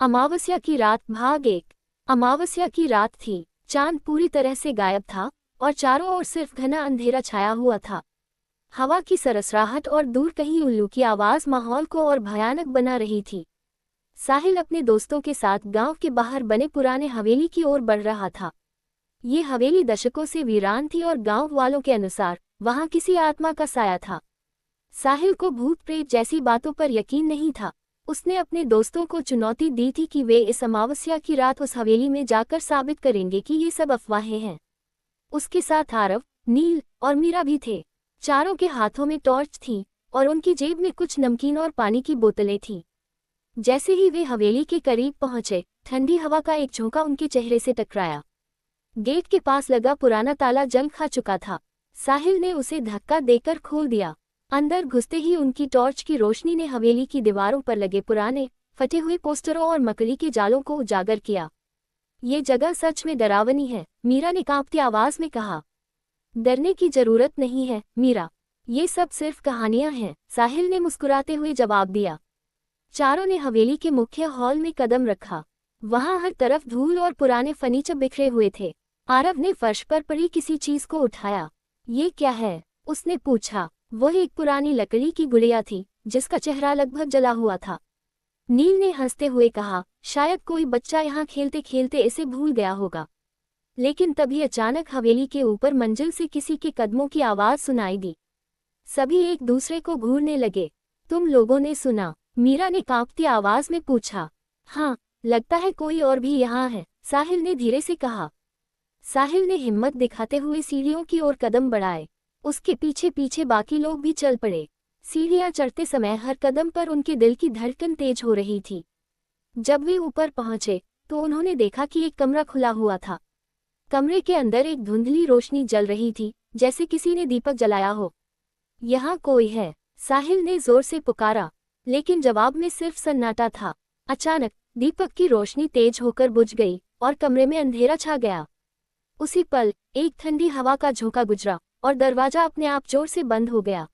अमावस्या की रात भाग 1। अमावस्या की रात थी। चांद पूरी तरह से गायब था और चारों ओर सिर्फ घना अंधेरा छाया हुआ था। हवा की सरसराहट और दूर कहीं उल्लू की आवाज माहौल को और भयानक बना रही थी। साहिल अपने दोस्तों के साथ गांव के बाहर बने पुराने हवेली की ओर बढ़ रहा था। ये हवेली दशकों से वीरान थी और गांव वालों के अनुसार वहां किसी आत्मा का साया था। साहिल को भूत प्रेत जैसी बातों पर यकीन नहीं था। उसने अपने दोस्तों को चुनौती दी थी कि वे इस अमावस्या की रात उस हवेली में जाकर साबित करेंगे कि ये सब अफवाहें हैं। उसके साथ आरव, नील और मीरा भी थे। चारों के हाथों में टॉर्च थी और उनकी जेब में कुछ नमकीन और पानी की बोतलें थीं। जैसे ही वे हवेली के करीब पहुंचे, ठंडी हवा का एक झोंका उनके चेहरे से टकराया। गेट के पास लगा पुराना ताला जंग खा चुका था। साहिल ने उसे धक्का देकर खोल दिया। अंदर घुसते ही उनकी टॉर्च की रोशनी ने हवेली की दीवारों पर लगे पुराने फटे हुए पोस्टरों और मकड़ी के जालों को उजागर किया। ये जगह सच में डरावनी है, मीरा ने कांपती आवाज में कहा। डरने की जरूरत नहीं है मीरा, ये सब सिर्फ कहानियां हैं, साहिल ने मुस्कुराते हुए जवाब दिया। चारों ने हवेली के मुख्य हॉल में कदम रखा। वहां हर तरफ धूल और पुराने फर्नीचर बिखरे हुए थे। आरव ने फर्श पर पड़ी किसी चीज को उठाया। ये क्या है? उसने पूछा। वह एक पुरानी लकड़ी की गुड़िया थी जिसका चेहरा लगभग जला हुआ था। नील ने हंसते हुए कहा, शायद कोई बच्चा यहाँ खेलते खेलते इसे भूल गया होगा। लेकिन तभी अचानक हवेली के ऊपर मंजिल से किसी के कदमों की आवाज सुनाई दी। सभी एक दूसरे को घूरने लगे। तुम लोगों ने सुना? मीरा ने कांपती आवाज में पूछा। हाँ, लगता है कोई और भी यहाँ है, साहिल ने धीरे से कहा। साहिल ने हिम्मत दिखाते हुए सीढ़ियों की ओर कदम बढ़ाए। उसके पीछे पीछे बाकी लोग भी चल पड़े। सीढ़ियां चढ़ते समय हर कदम पर उनके दिल की धड़कन तेज हो रही थी। जब वे ऊपर पहुंचे तो उन्होंने देखा कि एक कमरा खुला हुआ था। कमरे के अंदर एक धुंधली रोशनी जल रही थी, जैसे किसी ने दीपक जलाया हो। यहाँ कोई है, साहिल ने जोर से पुकारा, लेकिन जवाब में सिर्फ सन्नाटा था। अचानक दीपक की रोशनी तेज होकर बुझ गई और कमरे में अंधेरा छा गया। उसी पल एक ठंडी हवा का झोंका गुजरा और दरवाजा अपने आप जोर से बंद हो गया।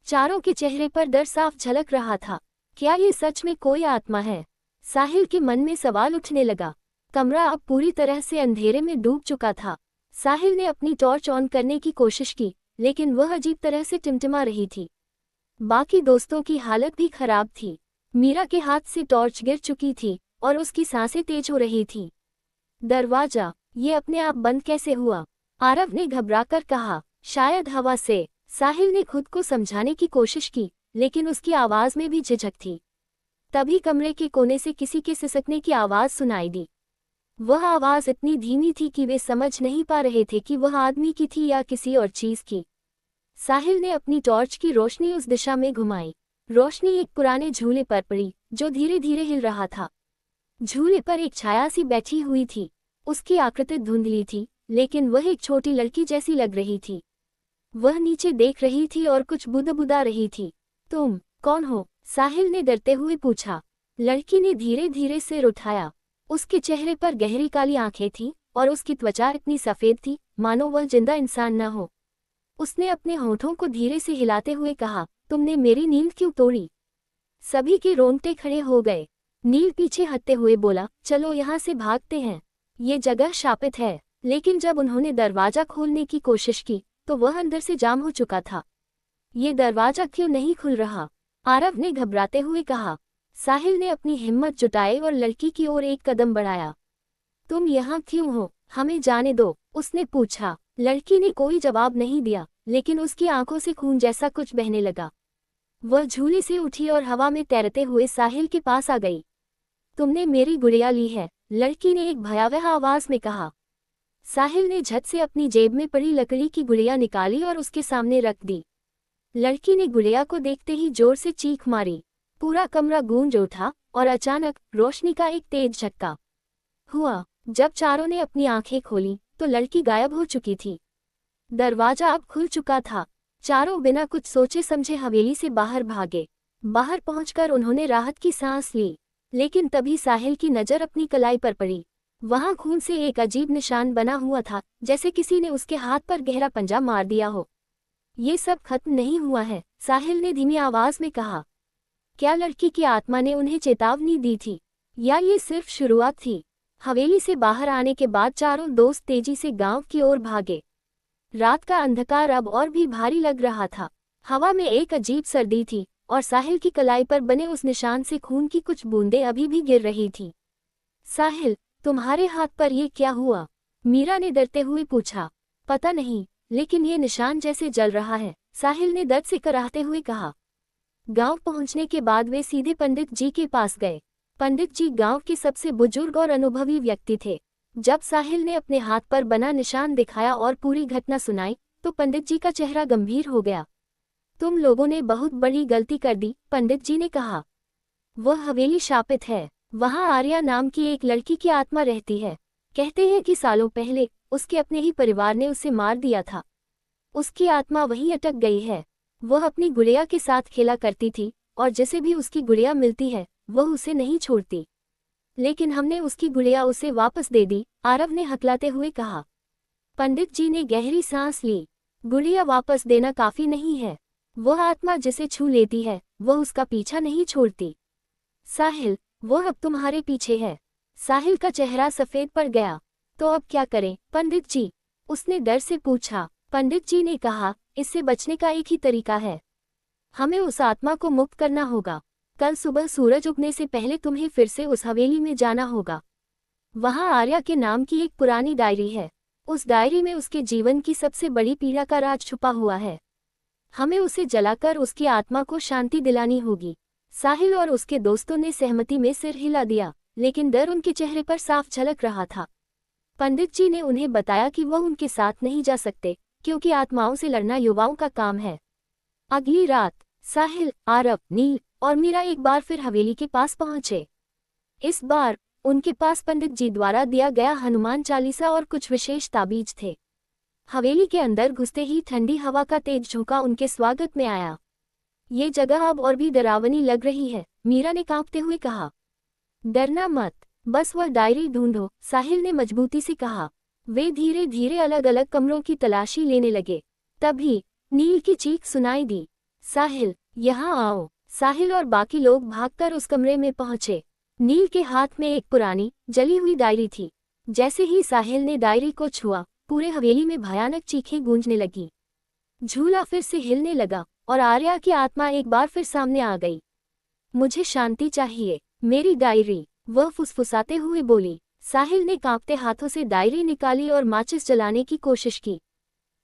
चारों के चेहरे पर डर साफ झलक रहा था। क्या ये सच में कोई आत्मा है? साहिल के मन में सवाल उठने लगा। कमरा अब पूरी तरह से अंधेरे में डूब चुका था। साहिल ने अपनी टॉर्च ऑन करने की कोशिश की, लेकिन वह अजीब तरह से टिमटिमा रही थी। बाकी दोस्तों की हालत भी खराब थी। मीरा के हाथ से टॉर्च गिर चुकी थी और उसकी सांसें तेज हो रही थीं। दरवाजा, ये अपने आप बंद कैसे हुआ? आरव ने घबराकर कहा। शायद हवा से। साहिल ने खुद को समझाने की कोशिश की, लेकिन उसकी आवाज में भी झिझक थी। तभी कमरे के कोने से किसी के सिसकने की आवाज सुनाई दी। वह आवाज इतनी धीमी थी कि वे समझ नहीं पा रहे थे कि वह आदमी की थी या किसी और चीज की। साहिल ने अपनी टॉर्च की रोशनी उस दिशा में घुमाई। रोशनी एक पुराने झूले पर पड़ी जो धीरे धीरे हिल रहा था। झूले पर एक छाया सी बैठी हुई थी। उसकी आकृति धुंधली थी, लेकिन वह एक छोटी लड़की जैसी लग रही थी। वह नीचे देख रही थी और कुछ बुदबुदा रही थी। तुम कौन हो? साहिल ने डरते हुए पूछा। लड़की ने धीरे धीरे सिर उठाया। उसके चेहरे पर गहरी काली आंखें थीं और उसकी त्वचा इतनी सफेद थी मानो वह जिंदा इंसान न हो। उसने अपने होठों को धीरे से हिलाते हुए कहा, तुमने मेरी नींद क्यों तोड़ी? सभी के रोंगटे खड़े हो गए। नील पीछे हटते हुए बोला, चलो यहाँ से भागते हैं, ये जगह शापित है। लेकिन जब उन्होंने दरवाजा खोलने की कोशिश की तो वह अंदर से जाम हो चुका था। ये दरवाजा क्यों नहीं खुल रहा? आरव ने घबराते हुए कहा। साहिल ने अपनी हिम्मत जुटाई और लड़की की ओर एक कदम बढ़ाया। तुम यहाँ क्यों हो? हमें जाने दो, उसने पूछा। लड़की ने कोई जवाब नहीं दिया, लेकिन उसकी आंखों से खून जैसा कुछ बहने लगा। वह झूले से उठी और हवा में तैरते हुए साहिल के पास आ गई। तुमने मेरी गुड़िया ली है, लड़की ने एक भयावह आवाज में कहा। साहिल ने झट से अपनी जेब में पड़ी लकड़ी की गुड़िया निकाली और उसके सामने रख दी। लड़की ने गुड़िया को देखते ही जोर से चीख मारी। पूरा कमरा गूंज उठा और अचानक रोशनी का एक तेज झटका हुआ। जब चारों ने अपनी आंखें खोली तो लड़की गायब हो चुकी थी। दरवाजा अब खुल चुका था। चारों बिना कुछ सोचे समझे हवेली से बाहर भागे। बाहर पहुंचकर उन्होंने राहत की सांस ली, लेकिन तभी साहिल की नजर अपनी कलाई पर पड़ी। वहां खून से एक अजीब निशान बना हुआ था, जैसे किसी ने उसके हाथ पर गहरा पंजा मार दिया हो। ये सब खत्म नहीं हुआ है, साहिल ने धीमी आवाज में कहा। क्या लड़की की आत्मा ने उन्हें चेतावनी दी थी? या ये सिर्फ शुरुआत थी? हवेली से बाहर आने के बाद चारों दोस्त तेजी से गांव की ओर भागे। रात का अंधकार अब और भी भारी लग रहा था। हवा में एक अजीब सर्दी थी और साहिल की कलाई पर बने उस निशान से खून की कुछ बूंदें अभी भी गिर रही थीं। साहिल, तुम्हारे हाथ पर ये क्या हुआ? मीरा ने डरते हुए पूछा। पता नहीं, लेकिन ये निशान जैसे जल रहा है, साहिल ने दर्द से कराहते हुए कहा। गांव पहुंचने के बाद वे सीधे पंडित जी के पास गए। पंडित जी गांव के सबसे बुजुर्ग और अनुभवी व्यक्ति थे। जब साहिल ने अपने हाथ पर बना निशान दिखाया और पूरी घटना सुनाई, तो पंडित जी का चेहरा गंभीर हो गया। तुम लोगों ने बहुत बड़ी गलती कर दी, पंडित जी ने कहा। वह हवेली शापित है। वहां आर्या नाम की एक लड़की की आत्मा रहती है। कहते हैं कि सालों पहले उसके अपने ही परिवार ने उसे मार दिया था। उसकी आत्मा वहीं अटक गई है। वह अपनी गुड़िया के साथ खेला करती थी और जिसे भी उसकी गुड़िया मिलती है वह उसे नहीं छोड़ती। लेकिन हमने उसकी गुड़िया उसे वापस दे दी, आरव ने हकलाते हुए कहा। पंडित जी ने गहरी सांस ली। गुड़िया वापस देना काफी नहीं है। वह आत्मा जिसे छू लेती है वह उसका पीछा नहीं छोड़ती। साहिल, वह अब तुम्हारे पीछे है। साहिल का चेहरा सफेद पड़ गया। तो अब क्या करें पंडित जी? उसने डर से पूछा। पंडित जी ने कहा, इससे बचने का एक ही तरीका है। हमें उस आत्मा को मुक्त करना होगा। कल सुबह सूरज उगने से पहले तुम्हें फिर से उस हवेली में जाना होगा। वहां आर्या के नाम की एक पुरानी डायरी है। उस डायरी में उसके जीवन की सबसे बड़ी पीड़ा का राज छुपा हुआ है। हमें उसे जलाकर उसकी आत्मा को शांति दिलानी होगी। साहिल और उसके दोस्तों ने सहमति में सिर हिला दिया, लेकिन डर उनके चेहरे पर साफ झलक रहा था। पंडित जी ने उन्हें बताया कि वह उनके साथ नहीं जा सकते, क्योंकि आत्माओं से लड़ना युवाओं का काम है। अगली रात साहिल, आरव, नील और मीरा एक बार फिर हवेली के पास पहुंचे। इस बार उनके पास पंडित जी द्वारा दिया गया हनुमान चालीसा और कुछ विशेष ताबीज थे। हवेली के अंदर घुसते ही ठंडी हवा का तेज झोंका उनके स्वागत में आया। ये जगह अब और भी डरावनी लग रही है, मीरा ने कांपते हुए कहा। डरना मत, बस वह डायरी ढूंढो, साहिल ने मजबूती से कहा। वे धीरे धीरे अलग अलग कमरों की तलाशी लेने लगे। तभी नील की चीख सुनाई दी। साहिल, यहाँ आओ। साहिल और बाकी लोग भागकर उस कमरे में पहुंचे। नील के हाथ में एक पुरानी जली हुई डायरी थी। जैसे ही साहिल ने डायरी को छुआ, पूरे हवेली में भयानक चीखें गूंजने लगी। झूला फिर से हिलने लगा और आर्या की आत्मा एक बार फिर सामने आ गई। मुझे शांति चाहिए, मेरी डायरी, वह फुसफुसाते हुए बोली। साहिल ने कांपते हाथों से डायरी निकाली और माचिस जलाने की कोशिश की,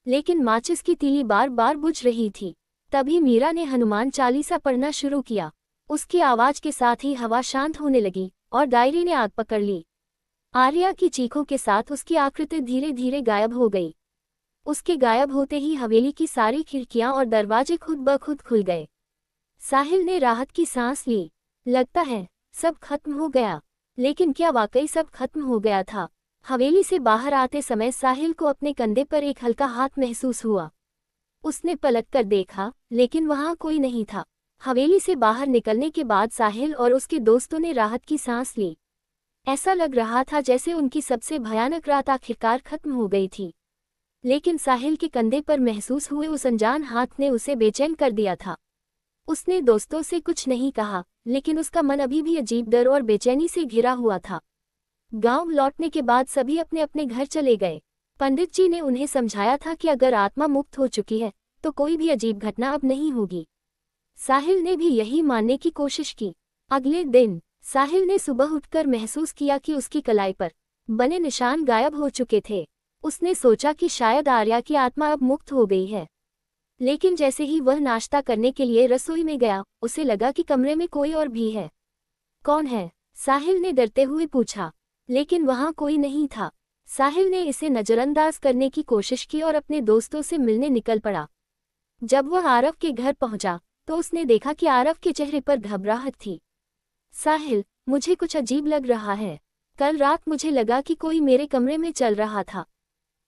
लेकिन माचिस की तीली बार बार बुझ रही थी। तभी मीरा ने हनुमान चालीसा पढ़ना शुरू किया। उसकी आवाज के साथ ही हवा शांत होने लगी और डायरी ने आग पकड़ ली। आर्या की चीखों के साथ उसकी आकृति धीरे धीरे गायब हो गई। उसके गायब होते ही हवेली की सारी खिड़कियां और दरवाजे खुद ब खुद खुल गए। साहिल ने राहत की सांस ली। लगता है सब खत्म हो गया। लेकिन क्या वाकई सब खत्म हो गया था? हवेली से बाहर आते समय साहिल को अपने कंधे पर एक हल्का हाथ महसूस हुआ। उसने पलट कर देखा, लेकिन वहां कोई नहीं था। हवेली से बाहर निकलने के बाद साहिल और उसके दोस्तों ने राहत की सांस ली। ऐसा लग रहा था जैसे उनकी सबसे भयानक रात आखिरकार खत्म हो गई थी। लेकिन साहिल के कंधे पर महसूस हुए उस अनजान हाथ ने उसे बेचैन कर दिया था। उसने दोस्तों से कुछ नहीं कहा, लेकिन उसका मन अभी भी अजीब डर और बेचैनी से घिरा हुआ था। गांव लौटने के बाद सभी अपने अपने घर चले गए। पंडित जी ने उन्हें समझाया था कि अगर आत्मा मुक्त हो चुकी है तो कोई भी अजीब घटना अब नहीं होगी। साहिल ने भी यही मानने की कोशिश की। अगले दिन साहिल ने सुबह उठकर महसूस किया कि उसकी कलाई पर बने निशान गायब हो चुके थे। उसने सोचा कि शायद आर्या की आत्मा अब मुक्त हो गई है। लेकिन जैसे ही वह नाश्ता करने के लिए रसोई में गया, उसे लगा कि कमरे में कोई और भी है। कौन है? साहिल ने डरते हुए पूछा, लेकिन वहां कोई नहीं था। साहिल ने इसे नजरअंदाज करने की कोशिश की और अपने दोस्तों से मिलने निकल पड़ा। जब वह आरव के घर पहुंचा तो उसने देखा कि आरव के चेहरे पर घबराहट थी। साहिल, मुझे कुछ अजीब लग रहा है। कल रात मुझे लगा कि कोई मेरे कमरे में चल रहा था।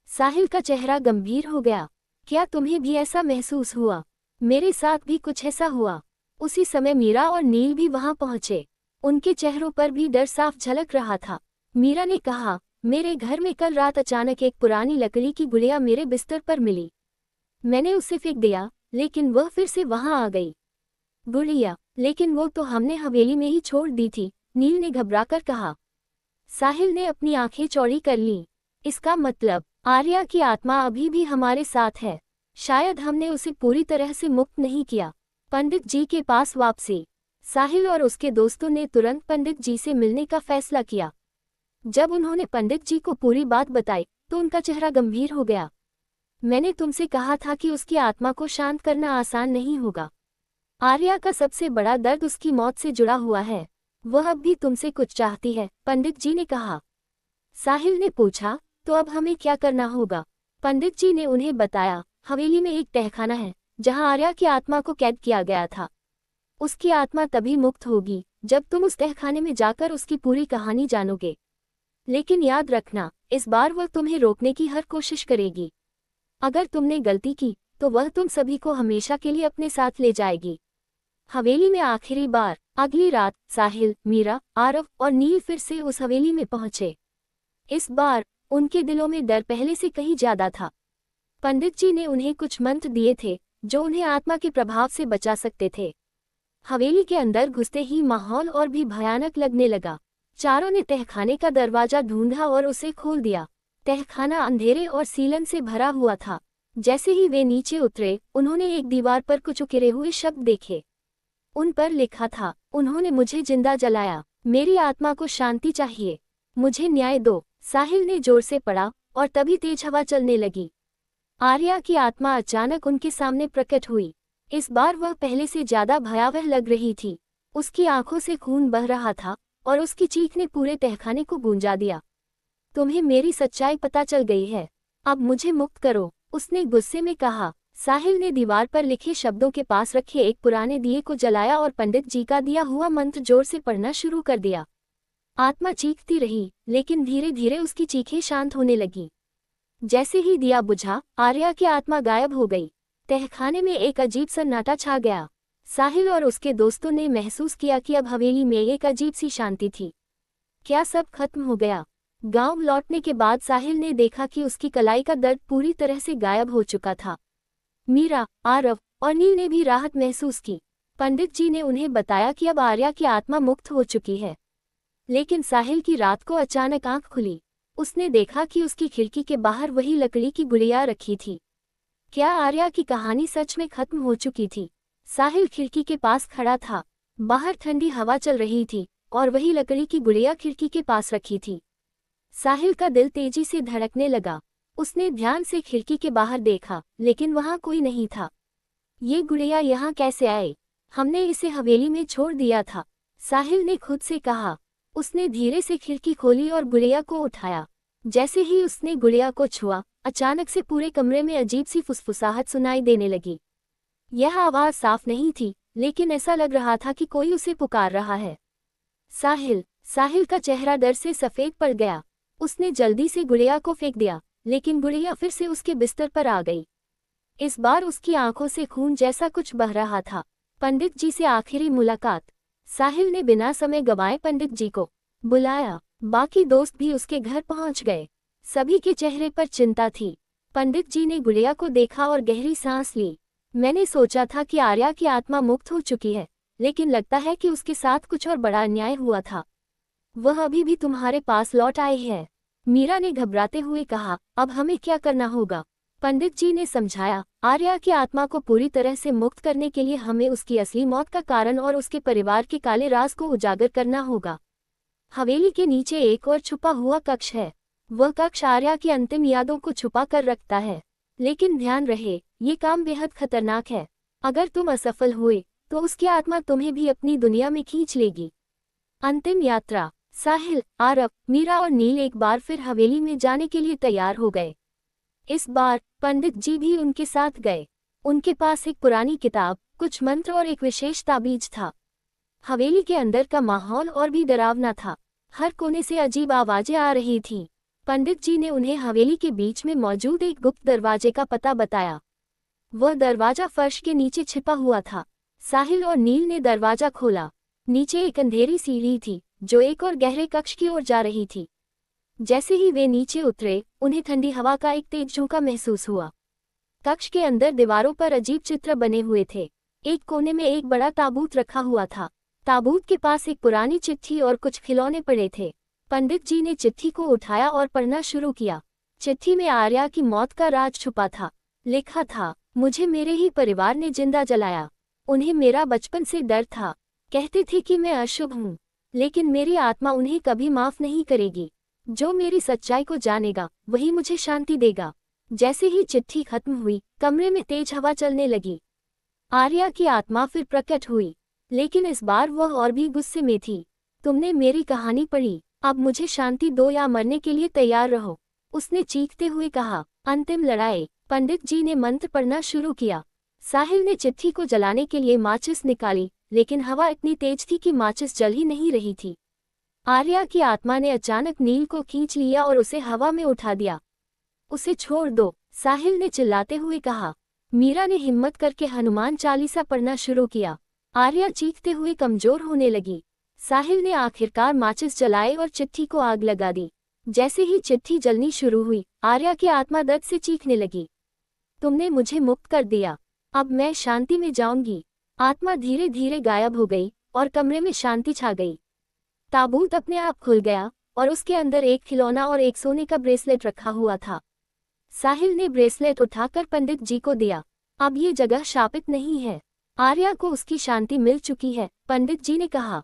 साहिल का चेहरा गंभीर हो गया। क्या तुम्हें भी ऐसा महसूस हुआ? मेरे साथ भी कुछ ऐसा हुआ। उसी समय मीरा और नील भी वहां पहुंचे। उनके चेहरों पर भी डर साफ झलक रहा था। मीरा ने कहा, मेरे घर में कल रात अचानक एक पुरानी लकड़ी की गुड़िया मेरे बिस्तर पर मिली। मैंने उसे फेंक दिया, लेकिन वह फिर से वहां आ गई। गुड़िया? लेकिन वो तो हमने हवेली में ही छोड़ दी थी, नील ने घबराकर कहा। साहिल ने अपनी आंखें चौड़ी कर लीं। इसका मतलब आर्या की आत्मा अभी भी हमारे साथ है। शायद हमने उसे पूरी तरह से मुक्त नहीं किया। पंडित जी के पास वापसी। साहिल और उसके दोस्तों ने तुरंत पंडित जी से मिलने का फैसला किया। जब उन्होंने पंडित जी को पूरी बात बताई तो उनका चेहरा गंभीर हो गया। मैंने तुमसे कहा था कि उसकी आत्मा को शांत करना आसान नहीं होगा। आर्या का सबसे बड़ा दर्द उसकी मौत से जुड़ा हुआ है। वह अब भी तुमसे कुछ चाहती है, पंडित जी ने कहा। साहिल ने पूछा, तो अब हमें क्या करना होगा? पंडित जी ने उन्हें बताया, हवेली में एक तहखाना है जहां आर्या की आत्मा को कैद किया गया था। उसकी आत्मा तभी मुक्त होगी जब तुम उस तहखाने में जाकर उसकी पूरी कहानी जानोगे। लेकिन याद रखना, इस बार वह तुम्हें रोकने की हर कोशिश करेगी। अगर तुमने गलती की तो वह तुम सभी को हमेशा के लिए अपने साथ ले जाएगी। हवेली में आखिरी बार। अगली रात साहिल, मीरा, आरव और नील फिर से उस हवेली में पहुंचे। इस बार उनके दिलों में डर पहले से कहीं ज्यादा था। पंडित जी ने उन्हें कुछ मंत्र दिए थे जो उन्हें आत्मा के प्रभाव से बचा सकते थे। हवेली के अंदर घुसते ही माहौल और भी भयानक लगने लगा। चारों ने तहखाने का दरवाजा ढूंढा और उसे खोल दिया। तहखाना अंधेरे और सीलन से भरा हुआ था। जैसे ही वे नीचे उतरे, उन्होंने एक दीवार पर कुछ उकेरे हुए शब्द देखे। उन पर लिखा था, उन्होंने मुझे जिंदा जलाया, मेरी आत्मा को शांति चाहिए, मुझे न्याय दो। साहिल ने जोर से पढ़ा और तभी तेज हवा चलने लगी। आर्या की आत्मा अचानक उनके सामने प्रकट हुई। इस बार वह पहले से ज्यादा भयावह लग रही थी। उसकी आंखों से खून बह रहा था और उसकी चीख ने पूरे तहखाने को गूंजा दिया। तुम्हें मेरी सच्चाई पता चल गई है, अब मुझे मुक्त करो, उसने गुस्से में कहा। साहिल ने दीवार पर लिखे शब्दों के पास रखे एक पुराने दिए को जलाया और पंडित जी का दिया हुआ मंत्र जोर से पढ़ना शुरू कर दिया। आत्मा चीखती रही, लेकिन धीरे धीरे उसकी चीखें शांत होने लगी। जैसे ही दिया बुझा, आर्या की आत्मा गायब हो गई। तहखाने में एक अजीब सन्नाटा छा गया। साहिल और उसके दोस्तों ने महसूस किया कि अब हवेली में एक अजीब सी शांति थी। क्या सब खत्म हो गया? गांव लौटने के बाद साहिल ने देखा कि उसकी कलाई का दर्द पूरी तरह से गायब हो चुका था। मीरा, आरव और नील ने भी राहत महसूस की। पंडित जी ने उन्हें बताया कि अब आर्या की आत्मा मुक्त हो चुकी है। लेकिन साहिल की रात को अचानक आंख खुली। उसने देखा कि उसकी खिड़की के बाहर वही लकड़ी की गुड़िया रखी थी। क्या आर्या की कहानी सच में खत्म हो चुकी थी? साहिल खिड़की के पास खड़ा था। बाहर ठंडी हवा चल रही थी और वही लकड़ी की गुड़िया खिड़की के पास रखी थी। साहिल का दिल तेजी से धड़कने लगा। उसने ध्यान से खिड़की के बाहर देखा, लेकिन वहां कोई नहीं था। ये गुड़िया यहाँ कैसे आए? हमने इसे हवेली में छोड़ दिया था, साहिल ने खुद से कहा। उसने धीरे से खिड़की खोली और गुड़िया को उठाया। जैसे ही उसने गुड़िया को छुआ, अचानक से पूरे कमरे में अजीब सी फुसफुसाहट सुनाई देने लगी। यह आवाज साफ नहीं थी, लेकिन ऐसा लग रहा था कि कोई उसे पुकार रहा है। साहिल का चेहरा डर से सफेद पड़ गया। उसने जल्दी से गुड़िया को फेंक दिया, लेकिन गुड़िया फिर से उसके बिस्तर पर आ गई। इस बार उसकी आंखों से खून जैसा कुछ बह रहा था। पंडित जी से आखिरी मुलाकात। साहिल ने बिना समय गंवाए पंडित जी को बुलाया। बाकी दोस्त भी उसके घर पहुंच गए। सभी के चेहरे पर चिंता थी। पंडित जी ने गुड़िया को देखा और गहरी सांस ली। मैंने सोचा था कि आर्या की आत्मा मुक्त हो चुकी है, लेकिन लगता है कि उसके साथ कुछ और बड़ा अन्याय हुआ था। वह अभी भी तुम्हारे पास लौट आई है, मीरा ने घबराते हुए कहा। अब हमें क्या करना होगा? पंडित जी ने समझाया, आर्या की आत्मा को पूरी तरह से मुक्त करने के लिए हमें उसकी असली मौत का कारण और उसके परिवार के काले राज को उजागर करना होगा। हवेली के नीचे एक और छुपा हुआ कक्ष है। वह कक्ष आर्या की अंतिम यादों को छुपा कर रखता है। लेकिन ध्यान रहे, ये काम बेहद खतरनाक है। अगर तुम असफल हुए तो उसकी आत्मा तुम्हें भी अपनी दुनिया में खींच लेगी। अंतिम यात्रा। साहिल, आरव, मीरा और नील एक बार फिर हवेली में जाने के लिए तैयार हो गए। इस बार पंडित जी भी उनके साथ गए। उनके पास एक पुरानी किताब, कुछ मंत्र और एक विशेष ताबीज था। हवेली के अंदर का माहौल और भी डरावना था। हर कोने से अजीब आवाजें आ रही थीं। पंडित जी ने उन्हें हवेली के बीच में मौजूद एक गुप्त दरवाजे का पता बताया। वह दरवाजा फर्श के नीचे छिपा हुआ था। साहिल और नील ने दरवाजा खोला। नीचे एक अंधेरी सीढ़ी थी जो एक और गहरे कक्ष की ओर जा रही थी। जैसे ही वे नीचे उतरे, उन्हें ठंडी हवा का एक तेज झोंका महसूस हुआ। कक्ष के अंदर दीवारों पर अजीब चित्र बने हुए थे। एक कोने में एक बड़ा ताबूत रखा हुआ था। ताबूत के पास एक पुरानी चिट्ठी और कुछ खिलौने पड़े थे। पंडित जी ने चिट्ठी को उठाया और पढ़ना शुरू किया। चिट्ठी में आर्या की मौत का राज छुपा था। लिखा था, मुझे मेरे ही परिवार ने जिंदा जलाया। उन्हें मेरा बचपन से डर था। कहते थे कि मैं अशुभ हूँ, लेकिन मेरी आत्मा उन्हें कभी माफ नहीं करेगी। जो मेरी सच्चाई को जानेगा वही मुझे शांति देगा। जैसे ही चिट्ठी खत्म हुई, कमरे में तेज हवा चलने लगी। आर्या की आत्मा फिर प्रकट हुई, लेकिन इस बार वह और भी गुस्से में थी। तुमने मेरी कहानी पढ़ी, अब मुझे शांति दो या मरने के लिए तैयार रहो, उसने चीखते हुए कहा। अंतिम लड़ाई। पंडित जी ने मंत्र पढ़ना शुरू किया। साहिल ने चिट्ठी को जलाने के लिए माचिस निकाली, लेकिन हवा इतनी तेज थी कि माचिस जल ही नहीं रही थी। आर्या की आत्मा ने अचानक नील को खींच लिया और उसे हवा में उठा दिया। उसे छोड़ दो, साहिल ने चिल्लाते हुए कहा। मीरा ने हिम्मत करके हनुमान चालीसा पढ़ना शुरू किया। आर्या चीखते हुए कमजोर होने लगी। साहिल ने आखिरकार माचिस जलाई और चिट्ठी को आग लगा दी। जैसे ही चिट्ठी जलनी शुरू हुई, आर्या की आत्मा दर्द से चीखने लगी। तुमने मुझे मुक्त कर दिया, अब मैं शांति में जाऊंगी। आत्मा धीरे धीरे गायब हो गई और कमरे में शांति छा गई। ताबूत अपने आप खुल गया और उसके अंदर एक खिलौना और एक सोने का ब्रेसलेट रखा हुआ था। साहिल ने ब्रेसलेट उठाकर पंडित जी को दिया। अब ये जगह शापित नहीं है, आर्या को उसकी शांति मिल चुकी है, पंडित जी ने कहा।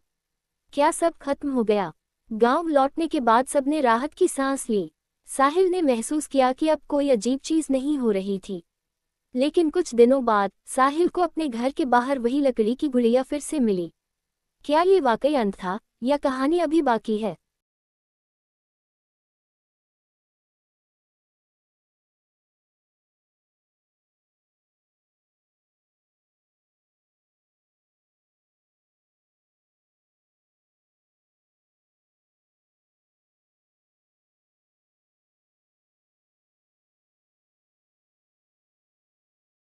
क्या सब खत्म हो गया? गांव लौटने के बाद सबने राहत की सांस ली। साहिल ने महसूस किया कि अब कोई अजीब चीज नहीं हो रही थी। लेकिन कुछ दिनों बाद साहिल को अपने घर के बाहर वही लकड़ी की गुड़िया फिर से मिली। क्या ये वाकई अंत था या कहानी अभी बाकी है?